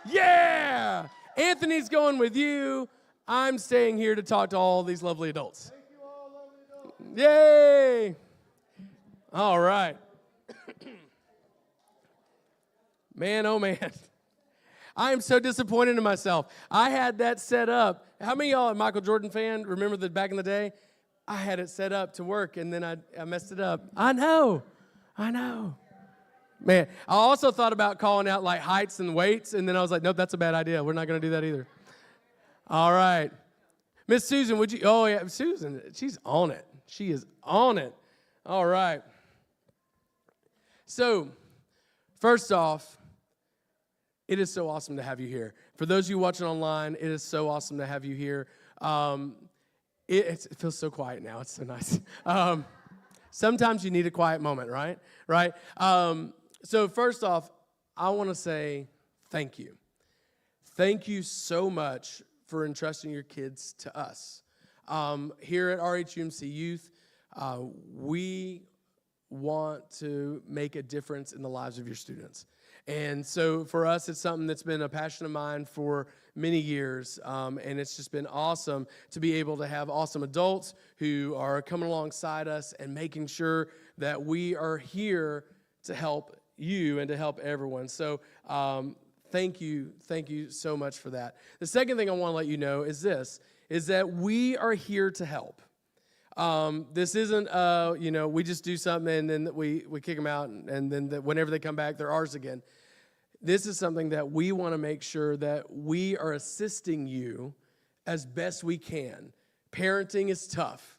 Speaker 1: Yeah! Anthony's going with you. I'm staying here to talk to all these lovely adults.
Speaker 2: Thank you all, lovely adults.
Speaker 1: Yay! All right. Man, oh man. I am so disappointed in myself. I had that set up. How many of y'all are Michael Jordan fan? Remember that back in the day? I had it set up to work, and then I messed it up. I know. Man, I also thought about calling out like heights and weights, and then I was like, nope, that's a bad idea. We're not going to do that either. All right. Miss Susan, would you? Oh, yeah, Susan, she's on it. She is on it. All right. So, first off, it is so awesome to have you here. For those of you watching online, it is so awesome to have you here. It feels so quiet now. It's so nice. Sometimes you need a quiet moment, right? Right? So first off, I want to say thank you. Thank you so much for entrusting your kids to us. Here at RHUMC Youth, we want to make a difference in the lives of your students. And so for us, it's something that's been a passion of mine for many years, and it's just been awesome to be able to have awesome adults who are coming alongside us and making sure that we are here to help you and to help everyone. So thank you so much for that. The second thing I want to let you know is this, is that we are here to help. This isn't, we just do something and then we kick them out and then whenever they come back, they're ours again. This is something that we want to make sure that we are assisting you as best we can. Parenting is tough.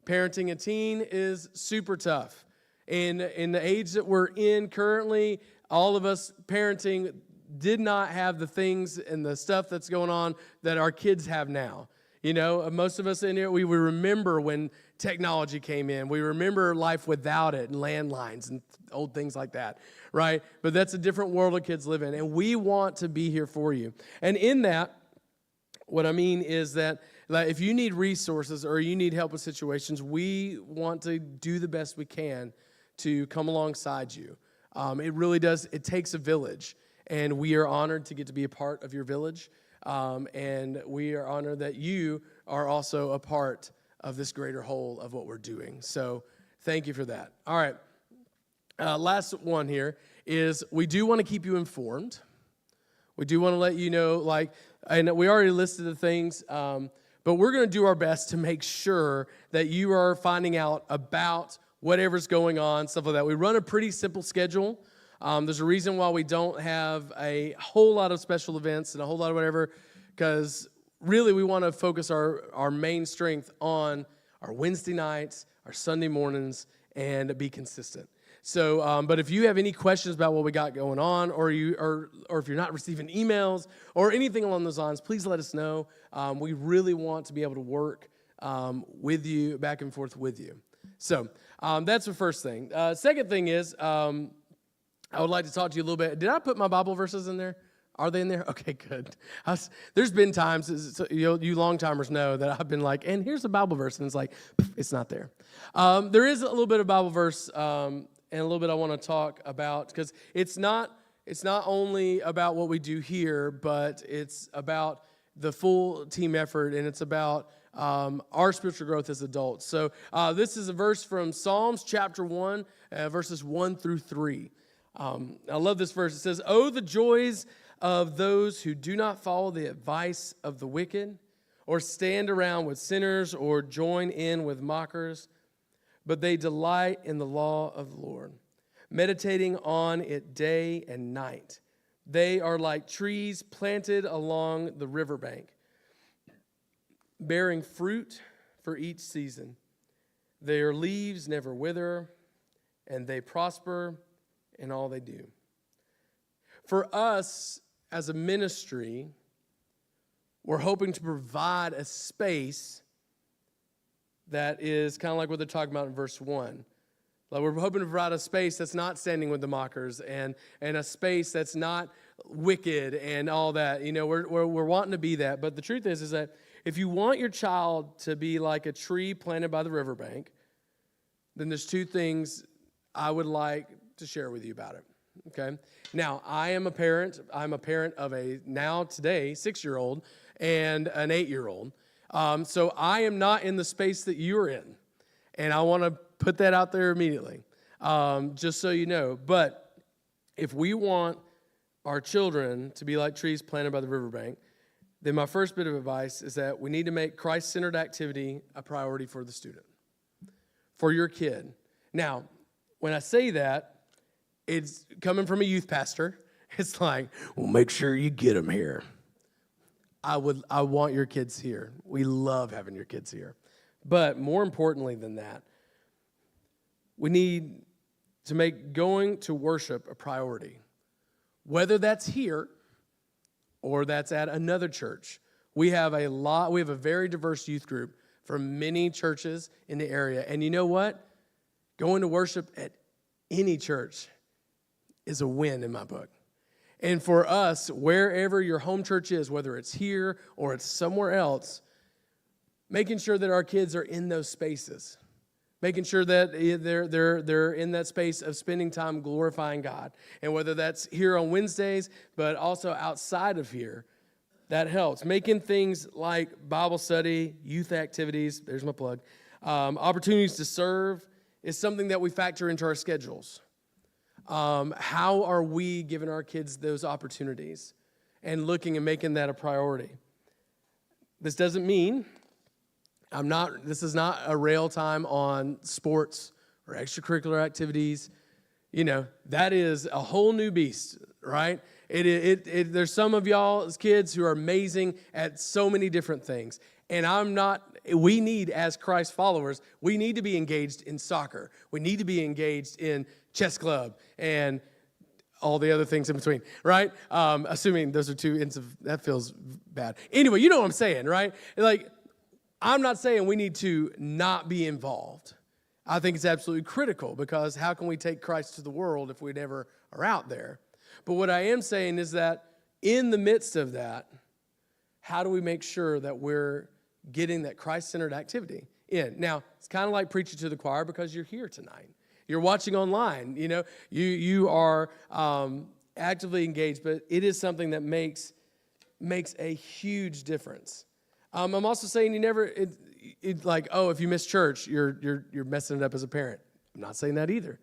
Speaker 1: Parenting a teen is super tough. And in the age that we're in currently, all of us parenting did not have the things and the stuff that's going on that our kids have now. You know, most of us in here, we remember when technology came in. We remember life without it and landlines and old things like that, right? But that's a different world of kids live in, and we want to be here for you. And in that, what I mean is that if you need resources or you need help with situations, we want to do the best we can to come alongside you. It really does. It takes a village, and we are honored to get to be a part of your village. And we are honored that you are also a part of this greater whole of what we're doing. So thank you for that. All right. Last one here is we do want to keep you informed. We do want to let you know, and we already listed the things, but we're going to do our best to make sure that you are finding out about whatever's going on, stuff like that. We run a pretty simple schedule. There's a reason why we don't have a whole lot of special events and a whole lot of whatever, because really we want to focus our main strength on our Wednesday nights, our Sunday mornings, and be consistent. So, but if you have any questions about what we got going on, or if you're not receiving emails or anything along those lines, please let us know. We really want to be able to work with you, back and forth with you. So that's the first thing. Second thing is, I would like to talk to you a little bit. Did I put my Bible verses in there? Are they in there? Okay, good. There's been times, you long-timers know that I've been like, and here's a Bible verse, and it's like, it's not there. There is a little bit of Bible verse, and a little bit I want to talk about, because it's not only about what we do here, but it's about the full team effort, and it's about our spiritual growth as adults. So this is a verse from Psalms chapter 1, verses 1 through 3. I love this verse. It says, "Oh, the joys of those who do not follow the advice of the wicked, or stand around with sinners, or join in with mockers, but they delight in the law of the Lord, meditating on it day and night. They are like trees planted along the riverbank, bearing fruit for each season. Their leaves never wither, and they prosper in all they do." For us as a ministry, we're hoping to provide a space that is kind of like what they're talking about in verse 1. Like, we're hoping to provide a space that's not standing with the mockers, and a space that's not wicked and all that. You know, we're wanting to be that. But the truth is that if you want your child to be like a tree planted by the riverbank, then there's two things I would like to share with you about it. Okay? Now, I am a parent. I'm a parent of a today 6-year-old and an 8-year-old. So I am not in the space that you're in. And I want to put that out there immediately, just so you know. But if we want our children to be like trees planted by the riverbank, then my first bit of advice is that we need to make Christ-centered activity a priority for the student, for your kid. Now, when I say that, it's coming from a youth pastor. It's like, well, make sure you get them here. I want your kids here. We love having your kids here. But more importantly than that, we need to make going to worship a priority. Whether that's here or that's at another church. We have a very diverse youth group from many churches in the area. And you know what? Going to worship at any church is a win in my book. And for us, wherever your home church is, whether it's here or it's somewhere else, making sure that our kids are in those spaces, making sure that they're in that space of spending time glorifying God. And whether that's here on Wednesdays, but also outside of here, that helps. Making things like Bible study, youth activities, there's my plug, opportunities to serve is something that we factor into our schedules. How are we giving our kids those opportunities and looking and making that a priority? This doesn't mean this is not a rail time on sports or extracurricular activities. You know, that is a whole new beast, right? There's some of y'all's kids who are amazing at so many different things. And we need, as Christ followers, we need to be engaged in soccer. We need to be engaged in chess club and all the other things in between, right? Assuming those are two ends of, that feels bad. Anyway, you know what I'm saying, right? Like, I'm not saying we need to not be involved. I think it's absolutely critical, because how can we take Christ to the world if we never are out there? But what I am saying is that in the midst of that, how do we make sure that we're getting that Christ-centered activity in? Now, it's kind of like preaching to the choir, because you're here tonight. You're watching online. You know, you are actively engaged, but it is something that makes a huge difference. I'm also saying like, oh, if you miss church, you're messing it up as a parent. I'm not saying that either.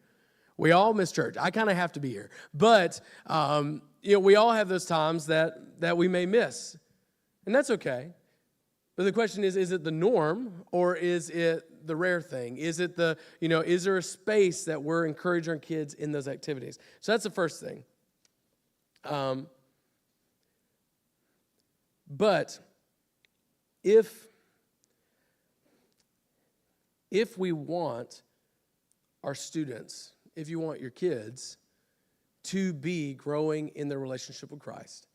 Speaker 1: We all miss church. I kind of have to be here, but we all have those times that we may miss, and that's okay. But the question is it the norm, or is it the rare thing? Is it is there a space that we're encouraging our kids in those activities? So that's the first thing. But if we want our students, if you want your kids to be growing in their relationship with Christ,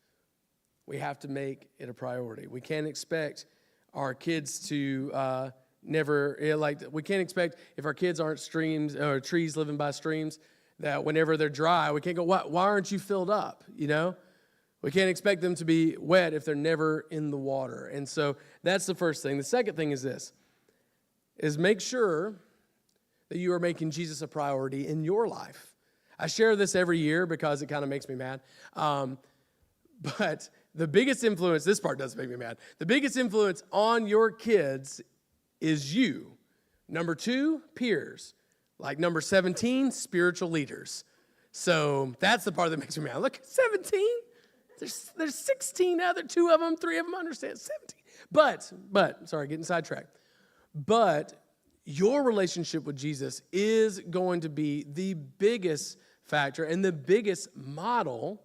Speaker 1: we have to make it a priority. We can't expect our kids to we can't expect, if our kids aren't streams or trees living by streams, that whenever they're dry, we can't go, why aren't you filled up, We can't expect them to be wet if they're never in the water. And so that's the first thing. The second thing is this, is make sure that you are making Jesus a priority in your life. I share this every year because it kind of makes me mad. But the biggest influence, this part does make me mad, the biggest influence on your kids is you. Number 2, peers. Like number 17, spiritual leaders. So that's the part that makes me mad. Look, 17? There's 16 other, 2 of them, 3 of them understand, 17. But, sorry, getting sidetracked. But your relationship with Jesus is going to be the biggest factor and the biggest model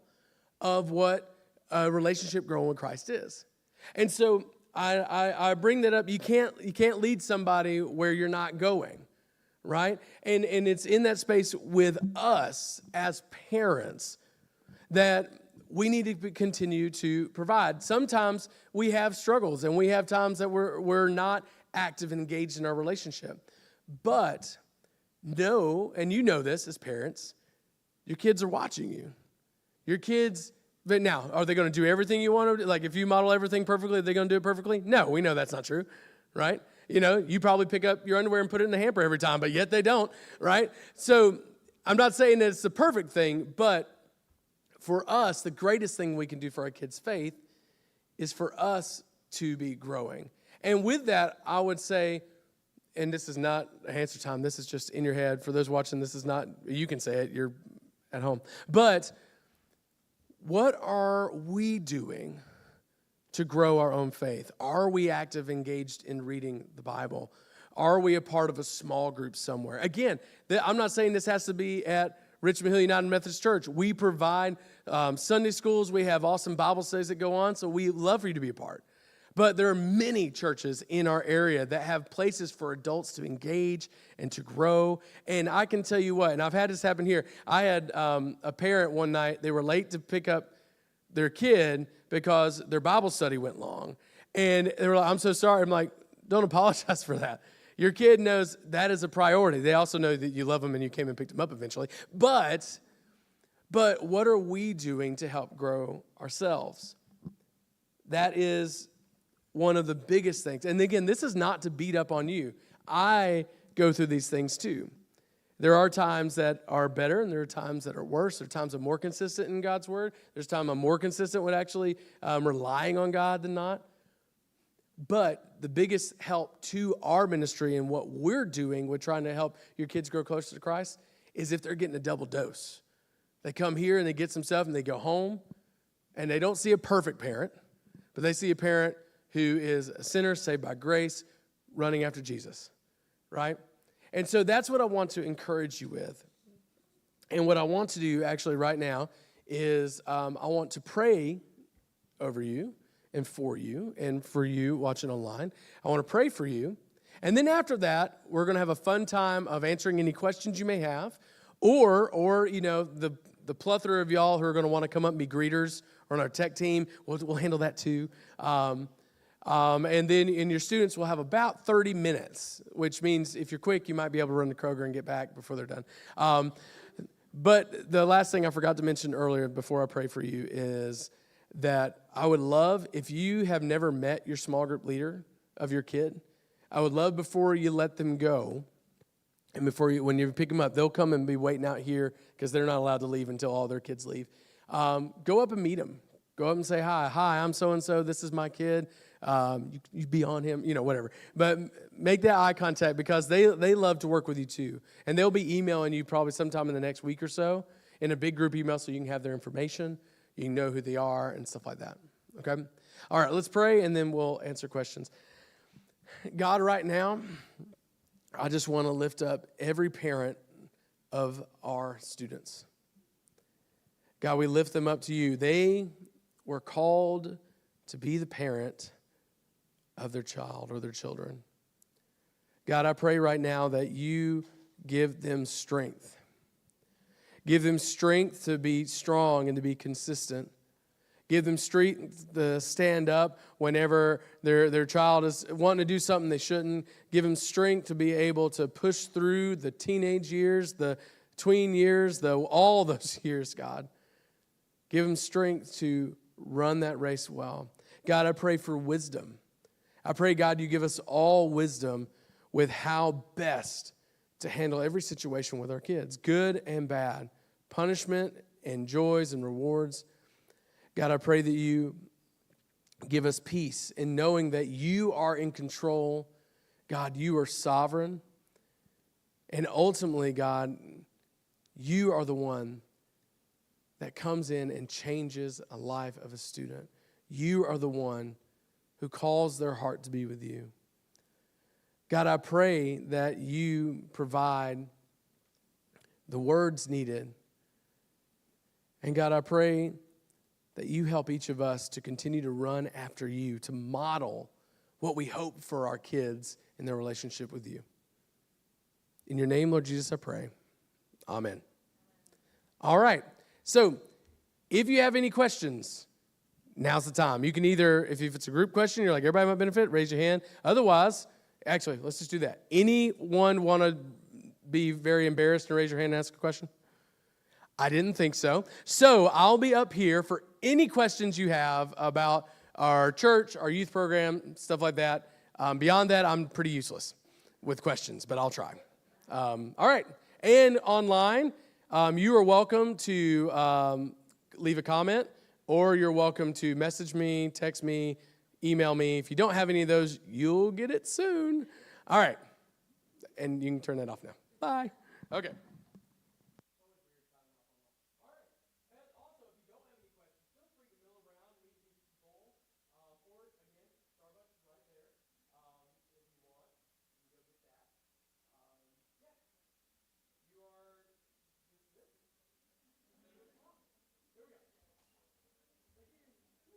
Speaker 1: of what a relationship growing with Christ is. And so I bring that up. You can't lead somebody where you're not going, right? And it's in that space with us as parents that we need to continue to provide. Sometimes we have struggles and we have times that we're not active and engaged in our relationship. But know, and you know this as parents, your kids are watching you. Your kids, but now, are they going to do everything you want to do? Like if you model everything perfectly, are they going to do it perfectly? No, we know that's not true, right? You know, you probably pick up your underwear and put it in the hamper every time, but yet they don't, right? So I'm not saying that it's the perfect thing, but for us, the greatest thing we can do for our kids' faith is for us to be growing. And with that, I would say, and this is not a answer time, this is just in your head. For those watching, this is not, you can say it, you're at home. But what are we doing to grow our own faith? Are we active, engaged in reading the Bible? Are we a part of a small group somewhere? Again, I'm not saying this has to be at Richmond Hill United Methodist Church. We provide Sunday schools. We have awesome Bible studies that go on, so we love for you to be a part. But there are many churches in our area that have places for adults to engage and to grow. And I can tell you what, and I've had this happen here. I had a parent one night, they were late to pick up their kid because their Bible study went long. And they were like, I'm so sorry. I'm like, don't apologize for that. Your kid knows that is a priority. They also know that you love them and you came and picked them up eventually. But what are we doing to help grow ourselves? That is one of the biggest things. And again, this is not to beat up on you. I go through these things too. There are times that are better and there are times that are worse. There are times I'm more consistent in God's word. There's times I'm more consistent with actually relying on God than not. But the biggest help to our ministry and what we're doing with trying to help your kids grow closer to Christ is if they're getting a double dose. They come here and they get some stuff and they go home and they don't see a perfect parent, but they see a parent who is a sinner saved by grace running after Jesus, right? And so that's what I want to encourage you with. And what I want to do actually right now is I want to pray over you and for you watching online. I want to pray for you. And then after that, we're going to have a fun time of answering any questions you may have, or you know, the plethora of y'all who are going to want to come up and be greeters or on our tech team, we'll handle that too. And then in your students, we'll have about 30 minutes, which means if you're quick, you might be able to run to Kroger and get back before they're done. But the last thing I forgot to mention earlier before I pray for you is that I would love, if you have never met your small group leader of your kid, I would love before you let them go, and when you pick them up, they'll come and be waiting out here because they're not allowed to leave until all their kids leave. Go up and meet them. Go up and say, hi, I'm so-and-so, this is my kid. You be on him, you know, whatever. But make that eye contact because they love to work with you too. And they'll be emailing you probably sometime in the next week or so in a big group email so you can have their information. You can know who they are and stuff like that, okay? All right, let's pray, and then we'll answer questions. God, right now, I just want to lift up every parent of our students. God, we lift them up to you. They were called to be the parent of their child or their children. God, I pray right now that you give them strength. Give them strength to be strong and to be consistent. Give them strength to stand up whenever their child is wanting to do something they shouldn't. Give them strength to be able to push through the teenage years, the tween years, all those years, God. Give them strength to run that race well. God, I pray for wisdom. I pray, God, you give us all wisdom with how best to handle every situation with our kids, good and bad, punishment and joys and rewards. God, I pray that you give us peace in knowing that you are in control. God, you are sovereign. And ultimately, God, you are the one that comes in and changes a life of a student. You are the one who calls their heart to be with you. God, I pray that you provide the words needed. And God, I pray that you help each of us to continue to run after you, to model what we hope for our kids in their relationship with you. In your name, Lord Jesus, I pray. Amen. All right. So if you have any questions, now's the time. You can either, if it's a group question, you're like, everybody might benefit, raise your hand. Otherwise, actually, let's just do that. Anyone want to be very embarrassed and raise your hand and ask a question? I didn't think so. So I'll be up here for any questions you have about our church, our youth program, stuff like that. Beyond that, I'm pretty useless with questions, but I'll try. All right. And online, you are welcome to leave a comment, or you're welcome to message me, text me, email me. If you don't have any of those, you'll get it soon. All right. And you can turn that off now. Bye. Okay.